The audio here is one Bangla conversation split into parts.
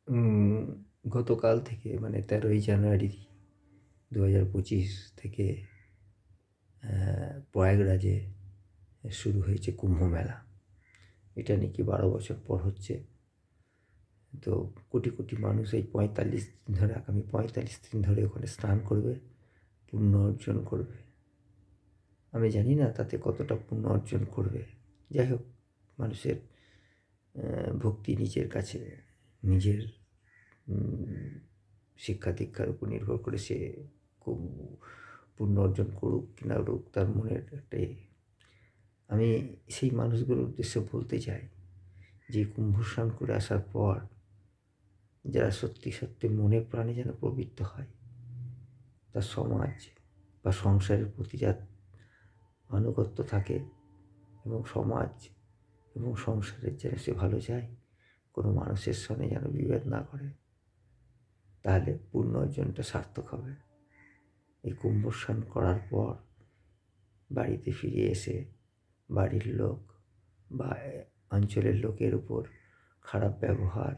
উম, গতকাল থেকে মানে 13ই জানুয়ারি 2025 থেকে প্রয়াগরাজে শুরু হয়েছে কুম্ভ মেলা। এটা নাকি 12 বছর পর হচ্ছে। তো কোটি কোটি মানুষ এই 45 দিন ধরে, আগামী 45 দিন ধরে ওখানে স্নান করবে, পুণ্য অর্জন করবে। আমি জানি না তাতে কতটা পুণ্য অর্জন করবে। যাই হোক, মানুষের ভক্তি নিজের কাছে, নিজের শিক্ষা দীক্ষার উপর নির্ভর করে সে খুব পুণ্য অর্জন করুক কি না করুক, তার মনের একটাই। আমি সেই মানুষগুলোর উদ্দেশ্যে বলতে চাই যে কুম্ভ স্নান করে আসার পর যারা সত্যি সত্যি মনে প্রাণে যেন প্রবৃত্ত হয়, তার সমাজ বা সংসারের প্রতি যার আনুগত্য থাকে, এবং সমাজ এবং সংসারের যেন সে ভালো চায়, কোনো মানুষের সঙ্গে যেন বিভেদ না করে, তাহলে পুণ্য অর্জনটা সার্থক হবে। এই কুম্ভ স্নান করার পর বাড়িতে ফিরে এসে বাড়ির লোক বা অঞ্চলের লোকের উপর খারাপ ব্যবহার,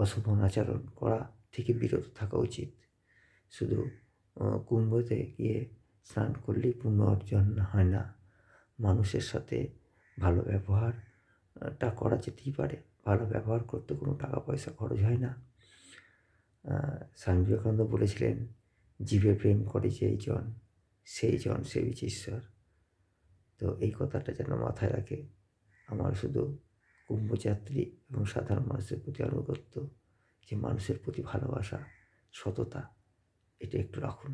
অশোভন আচরণ করা থেকে বিরত থাকা উচিত। শুধু কুম্ভতে গিয়ে স্নান করলেই পুণ্য অর্জন হয় না। মানুষের সাথে ভালো ব্যবহারটা করা যেতেই পারে। ভালো ব্যবহার করতে কোনো টাকা পয়সা খরচ হয় না। স্বামী বিবেকানন্দ বলেছিলেন, জীবে প্রেম করে যেই জন, সেই জন সেবিছে ঈশ্বর। তো এই কথাটা যেন মাথায় রাখে। আমার শুধু কুম্ভযাত্রী এবং সাধারণ মানুষের প্রতি আনুগত্য, যে মানুষের প্রতি ভালোবাসা, সততা, এটা একটু রাখুন।